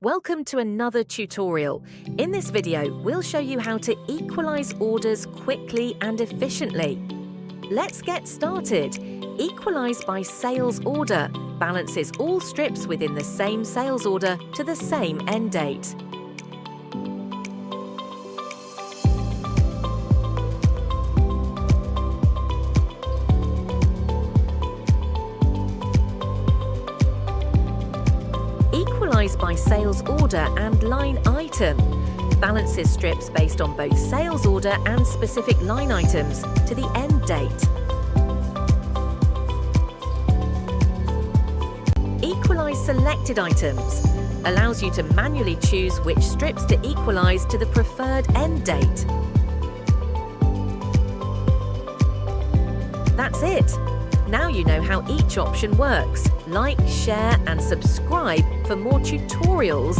Welcome to another tutorial. In this video, we'll show you how to equalize orders quickly and efficiently. Let's get started. Equalize by sales order balances all strips within the same sales order to the same end date. Equalize by sales order and line item balances strips based on both sales order and specific line items to the end date. Equalize Selected Items allows you to manually choose which strips to equalize to the preferred end date. That's it. Now you know how each option works. Like, share and subscribe for more tutorials